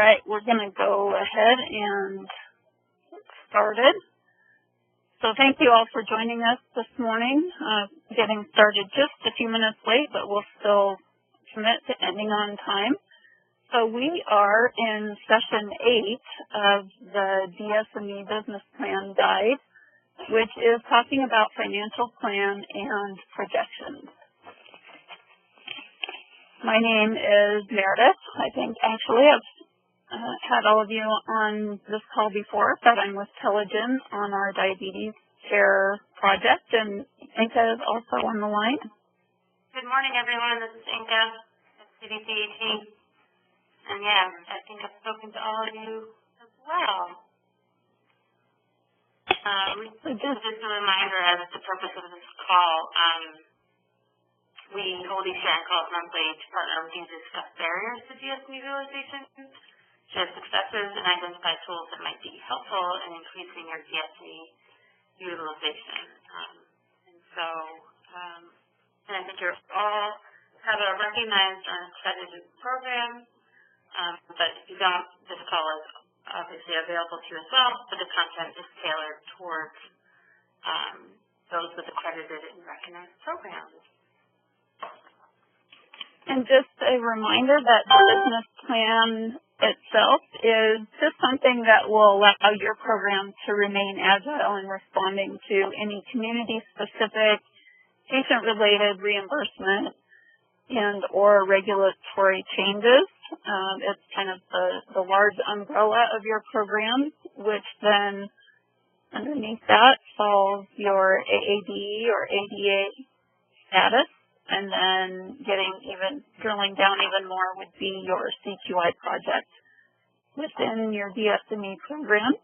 right, we're going to go ahead and get started. So thank you all for joining us this morning. Getting started just a few minutes late, but we'll still commit to ending on time. So we are in session 8 of the DSME Business Plan Guide, which is talking about financial plan and projections. My name is Meredith. I think actually I've had all of you on this call before, but I'm with Telegen on our diabetes care project, and Inka is also on the line. Good morning, everyone. This is Inka at CDCAT. And yeah, I think I've spoken to all of you as well. Just a reminder as the purpose of this call, we hold these sharing calls monthly to partner with you to discuss barriers to DSME realization, share successes, and identify tools that might be helpful in increasing your DSME utilization. And I think you're all have a recognized or accredited program, but if you don't, this call is obviously available to you as well, but the content is tailored towards those with accredited and recognized programs. And just a reminder that the business plan itself is just something that will allow your program to remain agile in responding to any community-specific, patient-related reimbursement and or regulatory changes. It's kind of the large umbrella of your program, which then underneath that falls your AAD or ADA status. And then drilling down even more would be your CQI project within your DSME program.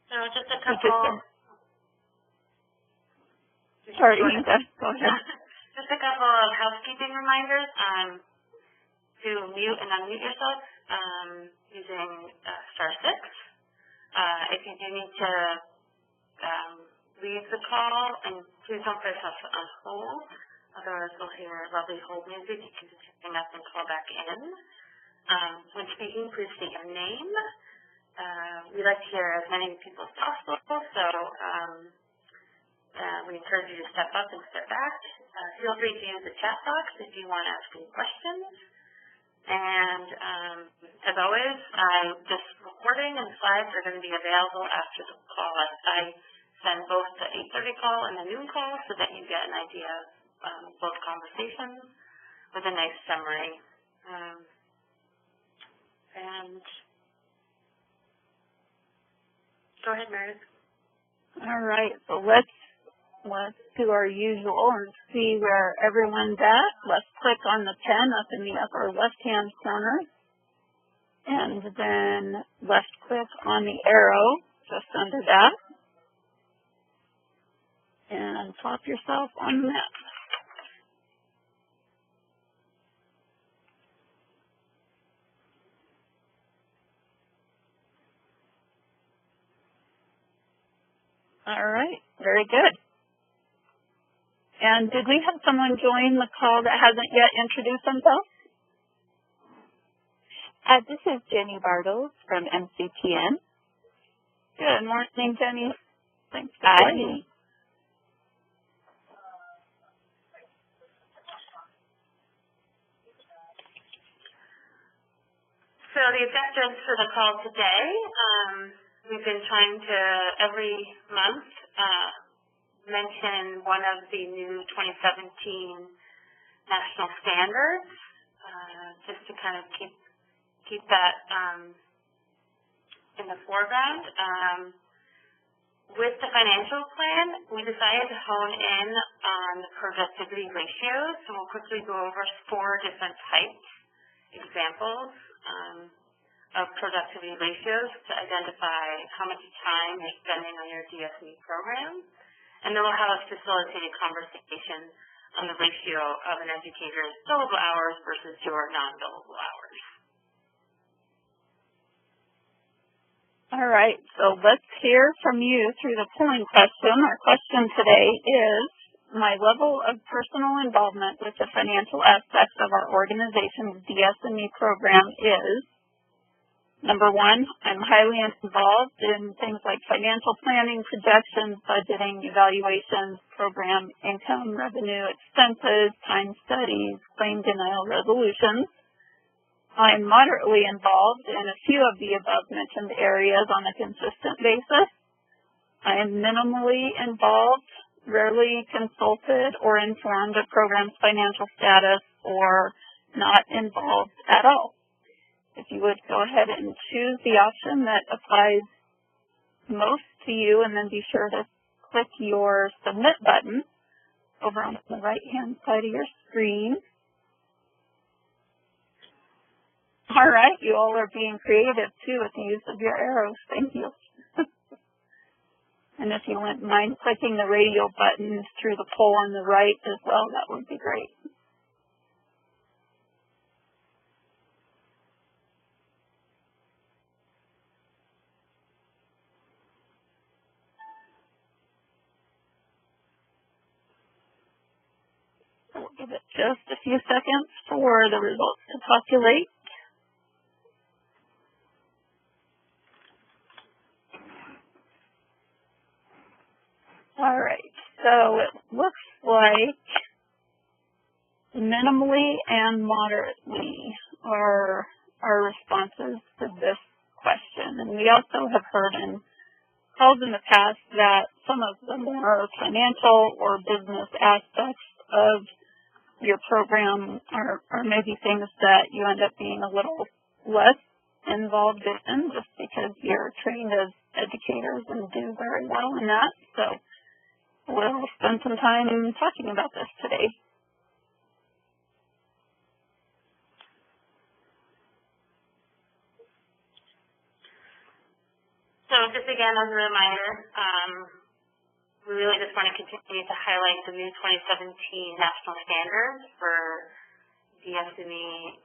So just a couple. Sorry, Inka, go ahead. Just a couple of housekeeping reminders to mute and unmute yourself using *6. If you do need to leave the call, and please don't put yourself on hold, otherwise we'll hear lovely hold music. You can just hang up and call back in. When speaking, please state your name. We like to hear as many people as possible, so we encourage you to step up and step back. Feel free to use the chat box if you want to ask any questions. And as always, this recording and slides are going to be available after the call. I send both the 8:30 call and the noon call so that you get an idea of both conversations with a nice summary. And go ahead, Meredith. All right, so let's do our usual and see where everyone's at. Let's click on the pen up in the upper left-hand corner, and then left click on the arrow just under that, and plop yourself on the map. All right, very good. And did we have someone join the call that hasn't yet introduced themselves? This is Jenny Bartles from MCTN. Good morning, Jenny. Thanks for Hi. joining. So the objectives for the call today, we've been trying to every month mention one of the new 2017 national standards, just to kind of keep that in the foreground. With the financial plan, we decided to hone in on the productivity ratios, so we'll quickly go over 4 different types, examples of productivity ratios to identify how much time you're spending on your DSME program. And then we'll have a facilitated conversation on the ratio of an educator's billable hours versus your non-billable hours. All right, so let's hear from you through the polling question. Our question today is, my level of personal involvement with the financial aspects of our organization's DSME program is, number one, I'm highly involved in things like financial planning, projections, budgeting, evaluations, program income, revenue, expenses, time studies, claim denial resolutions. I'm moderately involved in a few of the above mentioned areas on a consistent basis. I am minimally involved, rarely consulted or informed of program's financial status, or not involved at all. If you would go ahead and choose the option that applies most to you, and then be sure to click your Submit button over on the right-hand side of your screen. All right, you all are being creative, too, with the use of your arrows. Thank you. And if you wouldn't mind clicking the radio button through the poll on the right as well, that would be great. We'll give it just a few seconds for the results to populate. All right, so it looks like minimally and moderately are our responses to this question. And we also have heard in calls in the past that some of the more financial or business aspects of your program are maybe things that you end up being a little less involved in just because you're trained as educators and do very well in that. So we'll spend some time talking about this today. So just again as a reminder, we really just want to continue to highlight the new 2017 national standards for DSMES.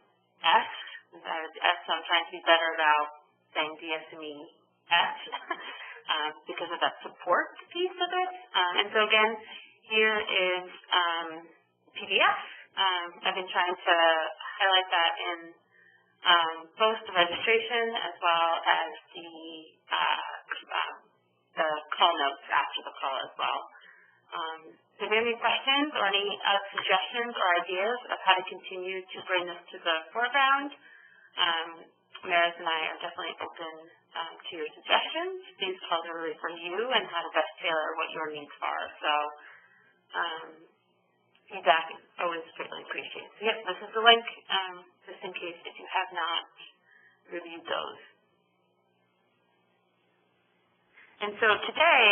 So I'm trying to be better about saying DSMES because of that support piece of it. And so again, here is PDF. I've been trying to highlight that in both the registration as well as the call notes after the call as well. So if you have any questions or any suggestions or ideas of how to continue to bring this to the foreground, Maris and I are definitely open to your suggestions. These calls are really for you and how to best tailor what your needs are. So feedback is always greatly appreciated. So yep, this is the link, just in case if you have not reviewed those. And so today,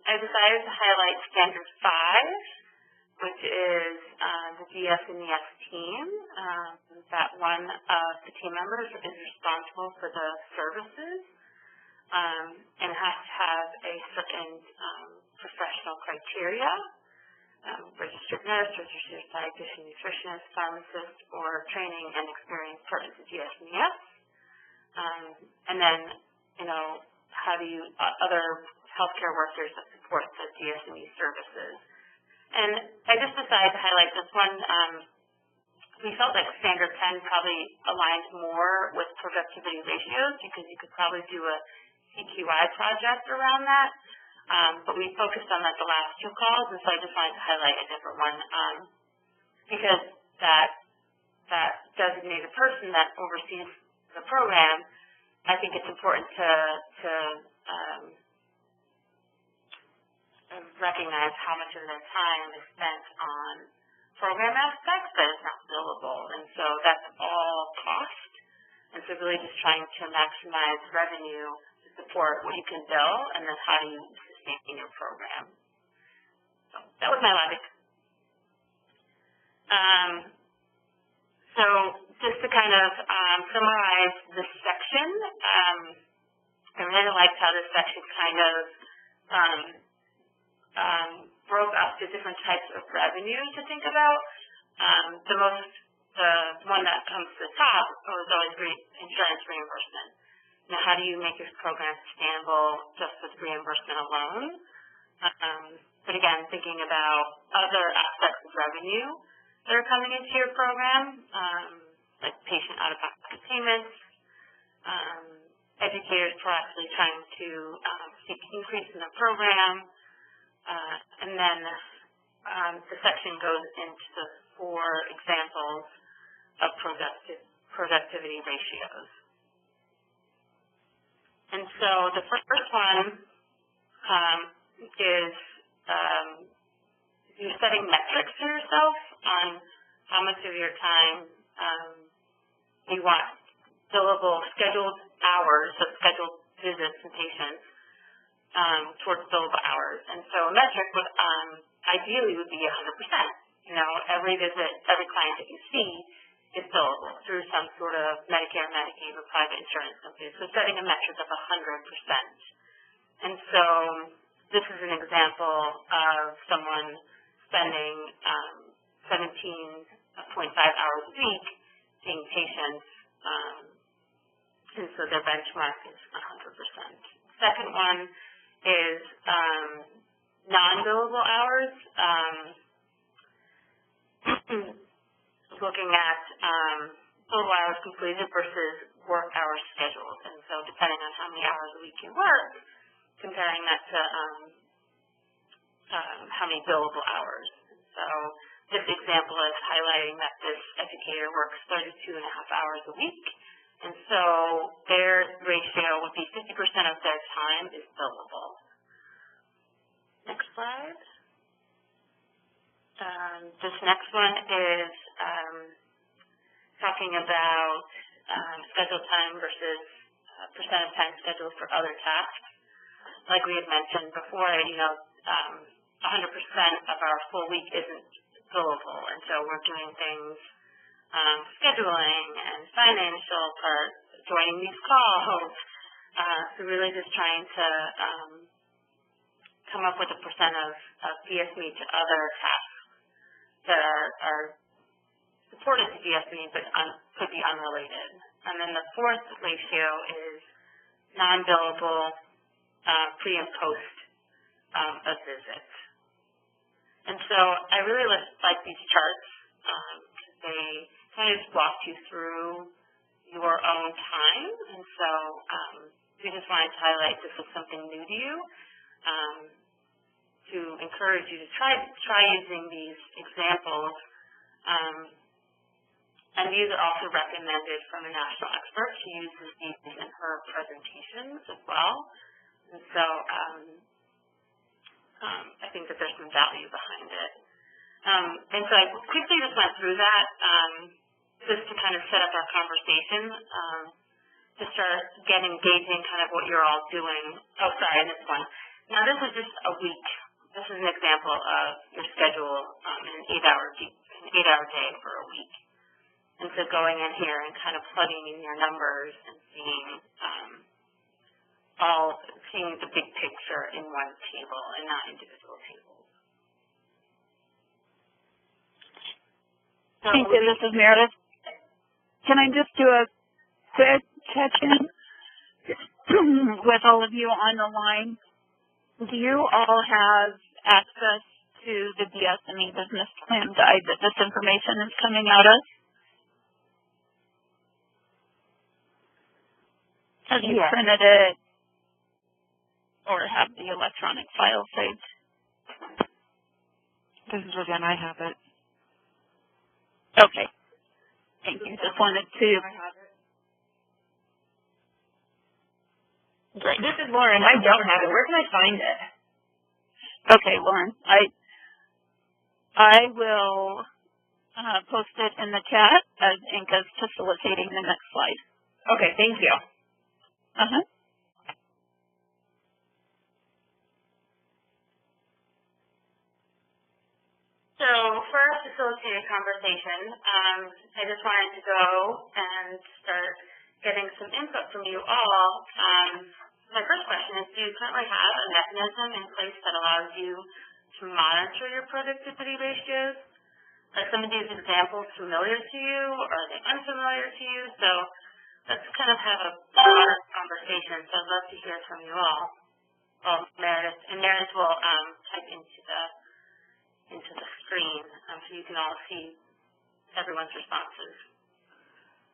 I decided to highlight Standard 5, which is the DSMES team, that one of the team members is responsible for the services and has to have a certain professional criteria, registered nurse, registered dietitian, nutritionist, pharmacist, or training and experience pertinent to DSMES. And then, how do you, other healthcare workers that support the DSME services. And I just decided to highlight this one. We felt like Standard 10 probably aligns more with productivity ratios because you could probably do a CQI project around that. But we focused on that the last two calls, and so I just wanted to highlight a different one because that designated person that oversees the program, I think it's important to recognize how much of their time is spent on program aspects that is not billable. And so that's all cost. And so really just trying to maximize revenue to support what you can bill and then how do you sustain your program. So that was my logic. So just to kind of summarize this section, I really liked how this section kind of broke up the different types of revenue to think about. The one that comes to the top was always insurance reimbursement. Now, how do you make your program sustainable just with reimbursement alone? But again, thinking about other aspects of revenue that are coming into your program, like patient out-of-pocket payments, educators proactively trying to seek increase in the program, and then the section goes into the 4 examples of productivity ratios. And so the first one is you're setting metrics for yourself on how much of your time you want billable scheduled hours, so scheduled visits and patients towards billable hours. And so a metric would ideally would be 100%. You know, every visit, every client that you see is billable through some sort of Medicare, Medicaid, or private insurance company. So setting a metric of 100%. And so this is an example of someone spending 17.5 hours a week seeing patients, and so their benchmark is 100%. Second one is non-billable hours, looking at total hours completed versus work hours scheduled. And so depending on how many hours a week you work, comparing that to how many billable hours. So this example is highlighting that this educator works 32.5 hours a week, and so their ratio would be 50% of their time is billable. Next slide. This next one is talking about scheduled time versus percent of time scheduled for other tasks. Like we had mentioned before, you know, 100% of our full week isn't billable, and so we're doing things, scheduling and financial part, joining these calls, so really just trying to come up with a percent of DSME to other tasks that are supported to DSME but could be unrelated. And then the 4th ratio is non-billable pre and post a visit. And so I really like these charts. They kind of just walk you through your own time. And so we just wanted to highlight this is something new to you, to encourage you to try using these examples. And these are also recommended from a national expert. She uses these in her presentations as well. And so I think that there's some value behind it. And so I quickly just went through that just to kind of set up our conversation, to start getting engaging kind of what you're all doing. Oh, sorry, this one. Now this is just a week. This is an example of your schedule in an 8-hour day for a week. And so going in here and kind of plugging in your numbers and seeing the big picture in one table and not individual tables. So Thank you. This is Meredith. Can I just do a quick check-in with all of you on the line? Do you all have access to the DSME business plan guide that this information is coming out of? Have you printed it or have the electronic file saved? This is Roseanne. I have it. Okay. Thank you. Just wanted to. Great. This is Lauren. I don't have it. Where can I find it? Okay, Lauren. I will post it in the chat as Inka's facilitating the next slide. Okay, thank you. Uh-huh. So for our facilitated conversation, I just wanted to go and start getting some input from you all. My first question is, do you currently have a mechanism in place that allows you to monitor your productivity ratios? Are some of these examples familiar to you, or are they unfamiliar to you? So let's kind of have a broader conversation, so I'd love to hear from you all. Meredith will type into the screen so you can all see everyone's responses.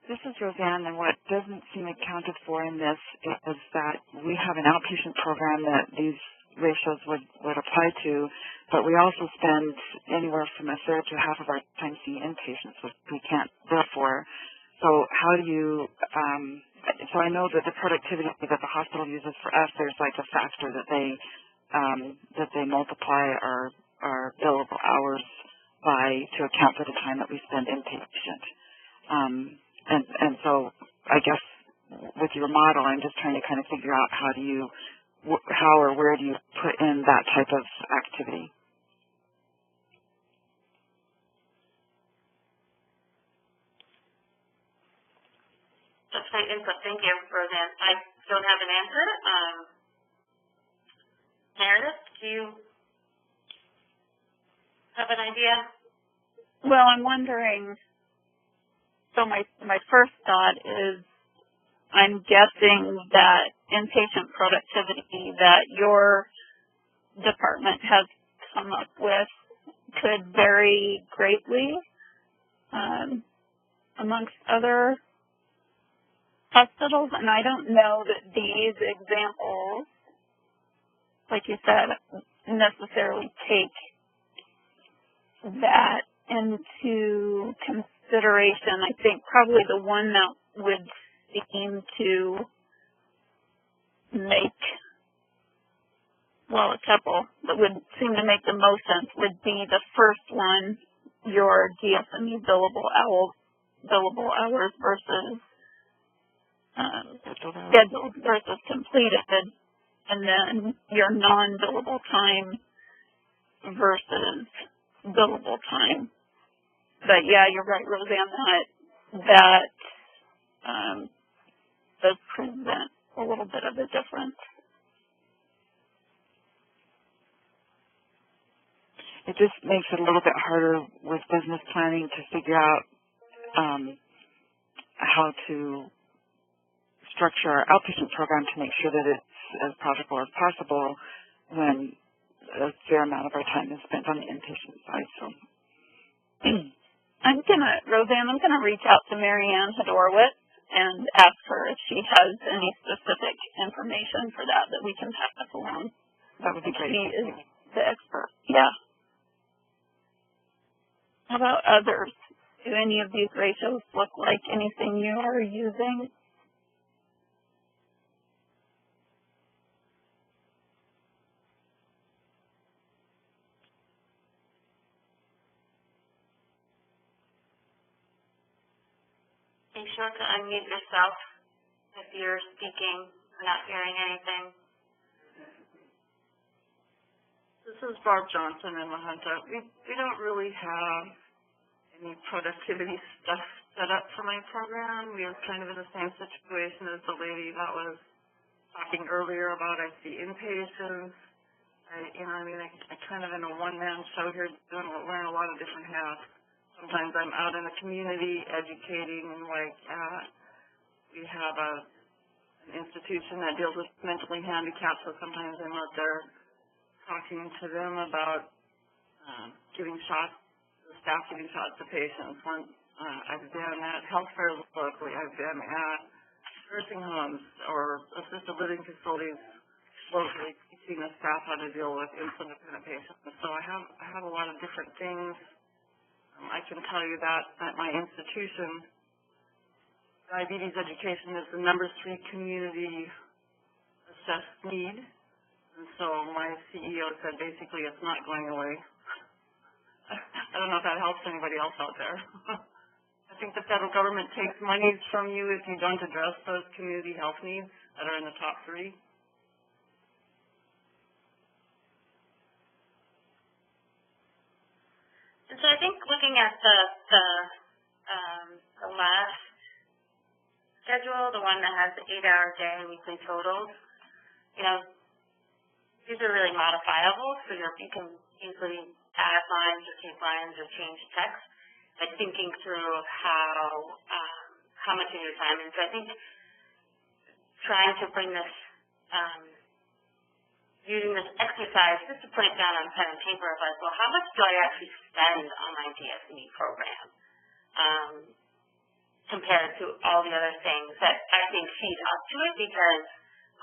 This is Roseanne, and what doesn't seem accounted for in this is that we have an outpatient program that these ratios would apply to, but we also spend anywhere from a third to half of our time seeing inpatients, which we can't bill for. So how do you, so I know that the productivity that the hospital uses for us, there's like a factor that they multiply our billable hours by to account for the time that we spend inpatient. And so I guess with your model, I'm just trying to kind of figure out how or where do you put in that type of activity? That's great input. Thank you, Roseanne. I don't have an answer. Meredith, do you have an idea? Well, I'm wondering, so my first thought is I'm guessing that inpatient productivity that your department has come up with could vary greatly amongst other hospitals, and I don't know that these examples, like you said, necessarily take that into consideration. I think probably the one that would seem to make, well, a couple that would seem to make the most sense would be the first one, your DSME billable hours versus scheduled versus completed, and then your non-billable time versus billable time. But yeah, you're right, Roseanne, that does present a little bit of a difference. It just makes it a little bit harder with business planning to figure out how to structure our outpatient program to make sure that it's as profitable as possible when a fair amount of our time is spent on the inpatient side. So, Roseanne, I'm gonna reach out to Marianne Hedorowitz and ask her if she has any specific information for that we can pass along. That would be great. She is the expert. Yeah. How about others? Do any of these ratios look like anything you are using? Be sure to unmute yourself if you're speaking or not hearing anything. This is Barb Johnson in La Junta. We don't really have any productivity stuff set up for my program. We are kind of in the same situation as the lady that was talking earlier about I see inpatients. I kind of in a one-man show here wearing a lot of different hats. Sometimes I'm out in the community educating, and we have an institution that deals with mentally handicapped, so sometimes I'm out there talking to them about giving shots, the staff giving shots to patients. I've been at health fairs locally. I've been at nursing homes or assisted living facilities locally teaching the staff how to deal with insulin-dependent patients. So I have a lot of different things. I can tell you that at my institution, diabetes education is the #3 community assessed need. And so my CEO said basically it's not going away. I don't know if that helps anybody else out there. I think the federal government takes monies from you if you don't address those community health needs that are in the top 3. And so I think looking at the last schedule, the one that has the 8-hour day weekly totals, these are really modifiable, so you can easily add lines or take lines or change text by thinking through how much of your time. And so I think trying to bring this using this exercise just to put it down on pen and paper of like, well, how much do I actually spend on my DSME program compared to all the other things that I think feed up to it, because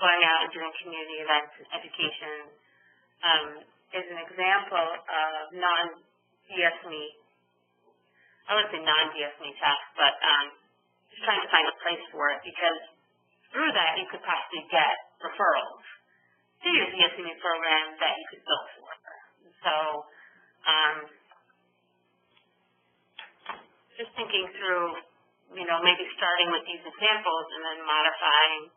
going out and doing community events and education is an example of non-DSME, I wouldn't say non-DSME tasks, but just trying to find a place for it, because through that you could possibly get referrals to your DSME program that you could bill for. So just thinking through, you know, maybe starting with these examples and then modifying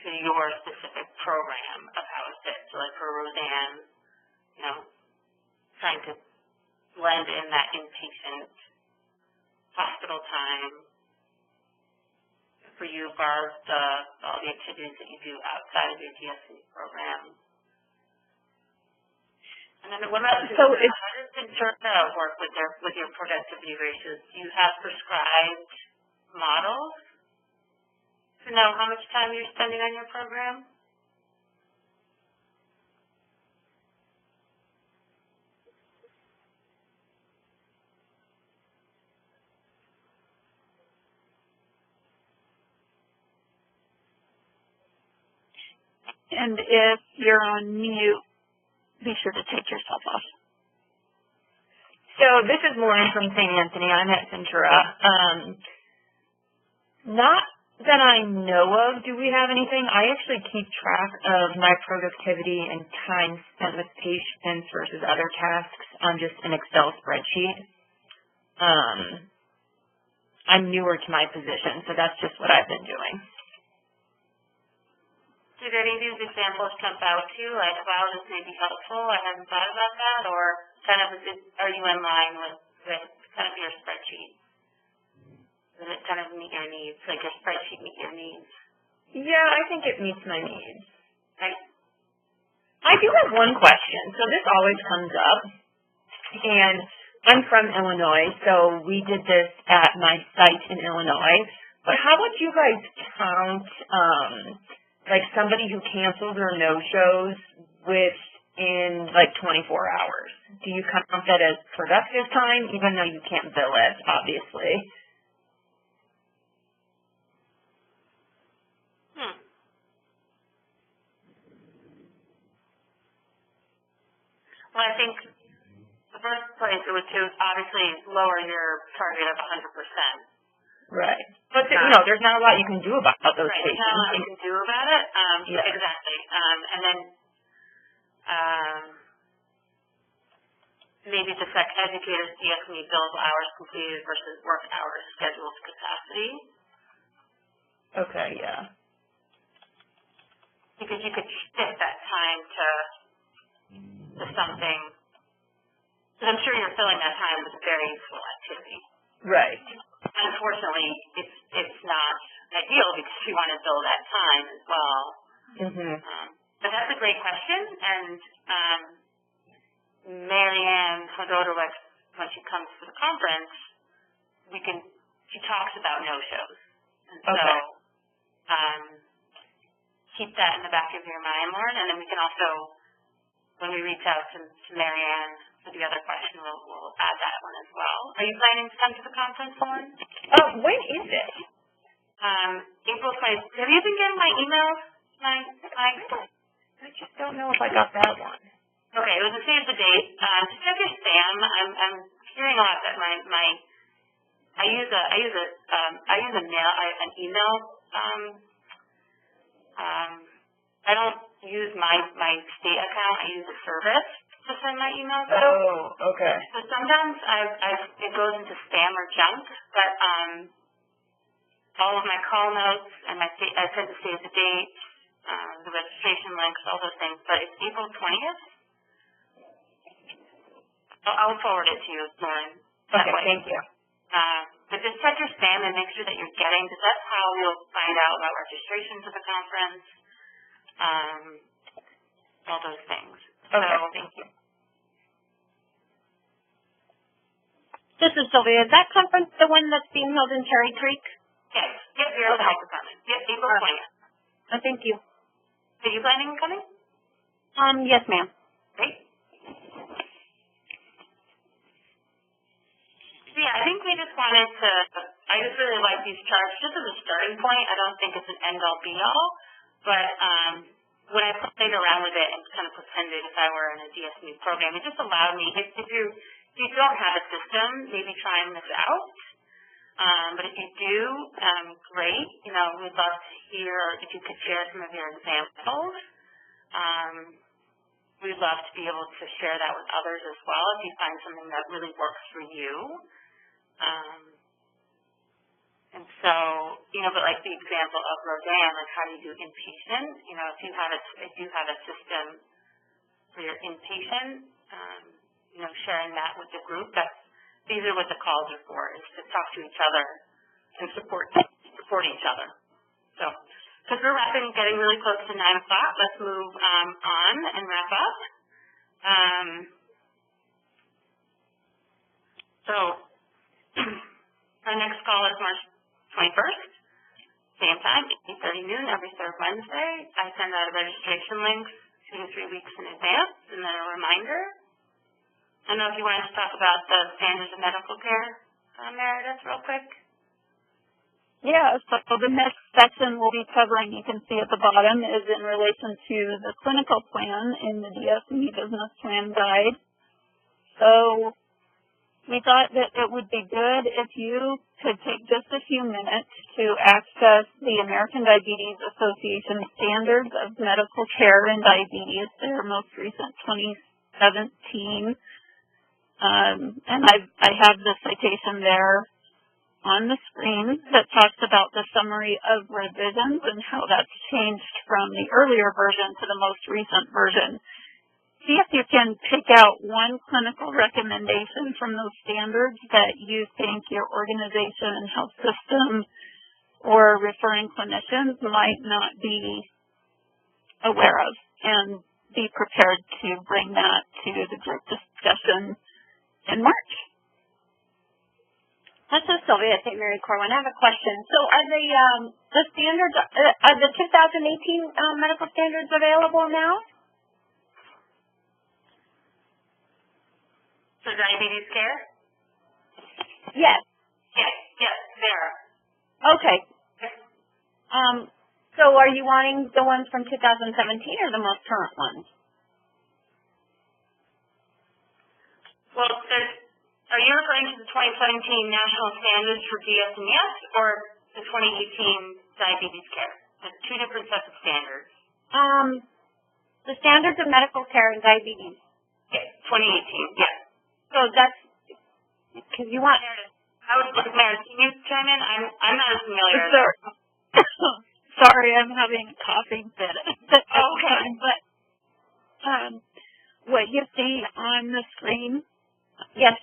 to your specific program of how it fits. So like for Roseanne, you know, trying to blend in that inpatient hospital time. For you, Barb, all the activities that you do outside of your DSME program. And then what about, how does Ventura work with your productivity ratios? Do you have prescribed models to know how much time you're spending on your program? And if you're on mute, be sure to take yourself off. So this is Lauren from St. Anthony. I'm at Ventura. Not that I know of do we have anything. I actually keep track of my productivity and time spent with patients versus other tasks on just an Excel spreadsheet. I'm newer to my position, so that's just what I've been doing. Did any of these examples jump out to you, like, wow, this may be helpful, I hadn't thought about that, or kind of are you in line with kind of your spreadsheet? Does it kind of meet your needs, like your spreadsheet meet your needs? Yeah, I think it meets my needs. I do have one question. So this always comes up, and I'm from Illinois, so we did this at my site in Illinois, but how would you guys count like somebody who cancels or no-shows within like 24 hours? Do you count that as productive time, even though you can't bill it, obviously? Well, I think the first place it would obviously lower your target of 100%. Right. But, you know, there's not a lot you can do about those right. patients. There's not a lot you can do about it. Yeah. Exactly. And then maybe just like educators, DSME billable hours completed versus work hours scheduled capacity. Okay, yeah. Because you could fit that time to something. Because I'm sure you're filling that time with a very useful activity. Right. Unfortunately, it's not ideal because you want to bill that time as well. Mm-hmm. But that's a great question, and Marianne Hodorowicz, when she comes to the conference, she talks about no-shows. And so keep that in the back of your mind, Lauren, and then we can also, when we reach out to Marianne for the other question, we'll add that one as well. Are you planning to come to the conference, Lauren? When is it? April 20th. Have you been getting my emails? I just don't know if I got that one. Okay, it was a save the date. Just check your spam. I'm hearing a lot that I use an email. I don't use my state account. I use a service to send my emails out. Oh, okay. So sometimes it goes into spam or junk, but all of my call notes and I tend to save the date, the registration links, all those things. But it's April 20th. I'll forward it to you, Lauren. Okay, thank you. But just check your spam and make sure that you're getting, because that's how you'll find out about registration for the conference, all those things. Okay, so, thank you. This is Sylvia. Is that conference the one that's being held in Cherry Creek? Yes, you're the health department. Yes, April 20th. Thank you. Are you planning on coming? Yes, ma'am. Great. So yeah, I think we just wanted to, I just really like these charts just as a starting point. I don't think it's an end-all be-all, but when I played around with it and kind of pretended if I were in a DSME program, it just allowed me, if you don't have a system, maybe trying this out. But if you do, great. You know, we'd love to hear if you could share some of your examples. We'd love to be able to share that with others as well if you find something that really works for you. And so, you know, but like the example of Roseanne, like how do you do inpatient? You know, if you have a system for your inpatient, you know, sharing that with the group, these are what the calls are for, is to talk to each other and support each other. So, because we're getting really close to 9 o'clock, let's move on and wrap up. So, our next call is March 21st, same time, 8:30 noon, every third Wednesday. I send out registration links 2 to 3 weeks in advance, and then a reminder. I don't know if you wanted to talk about the standards of medical care, Meredith, real quick. Yeah, so the next section we'll be covering, you can see at the bottom, is in relation to the clinical plan in the DSME Business Plan Guide. So we thought that it would be good if you could take just a few minutes to access the American Diabetes Association Standards of Medical Care in Diabetes, their most recent 2017. And I have the citation there on the screen that talks about the summary of revisions and how that's changed from the earlier version to the most recent version. See if you can pick out one clinical recommendation from those standards that you think your organization and health system or referring clinicians might not be aware of, and be prepared to bring that to the group discussion in March. This is Sylvia at St. Mary Corwin. I have a question. So are the standards, are the 2018 medical standards available now? For diabetes care? Yes. Yes, there. Okay. So are you wanting the ones from 2017 or the most current ones? Well, are you referring to the 2017 National Standards for DSMES or the 2018 Diabetes Care? There's two different sets of standards. The Standards of Medical Care in Diabetes. Yeah, 2018, yeah. So that's, because you want... Meredith, can you chime in? I'm not as familiar. Sorry, I'm having a coughing fit. Okay. But what you see on the screen, yes,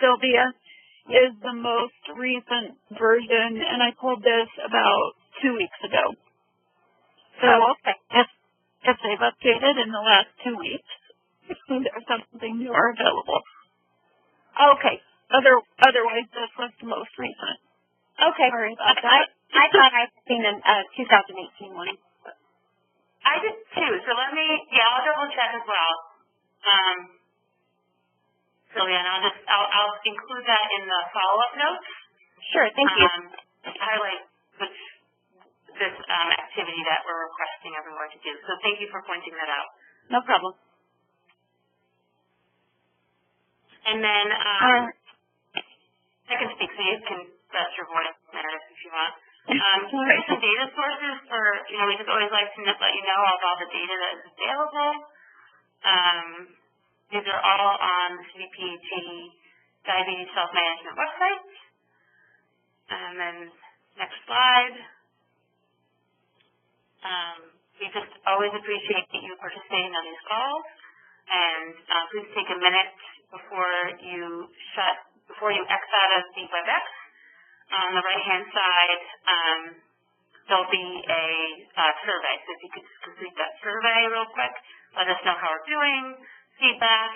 Sylvia, is the most recent version, and I pulled this about 2 weeks ago. So okay. If they've updated in the last 2 weeks, there's something newer available. Okay. Otherwise, this was the most recent. Okay. Sorry about that. I thought I'd seen a 2018 one. I did too, so I'll double check as well. Sylvia, and I'll include that in the follow-up notes. Sure, thank you. Highlight this activity that we're requesting everyone to do. So thank you for pointing that out. No problem. And then I can speak, so you can rest your voice, Meredith, if you want. Here's some data sources for, we just always like to let you know of all the data that is available. These are all on the CDPHE Diabetes Self-Management website. And then next slide. We just always appreciate you participating on these calls. And please take a minute before you X out of the WebEx. On the right-hand side, there'll be a survey. So if you could just complete that survey real quick, let us know how we're doing. Feedback.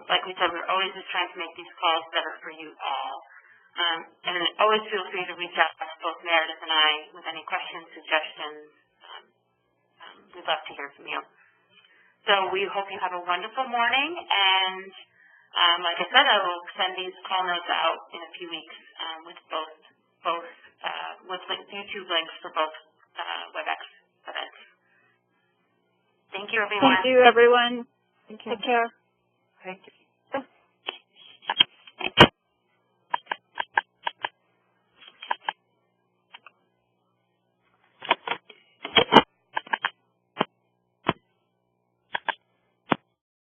Like we said, we're always just trying to make these calls better for you all. And always feel free to reach out to both Meredith and I with any questions, suggestions, we'd love to hear from you. So we hope you have a wonderful morning, and like I said, I will send these call notes out in a few weeks with with YouTube links for both WebEx events. Thank you, everyone. Thank you, everyone. Thank you. Take care. Thank you.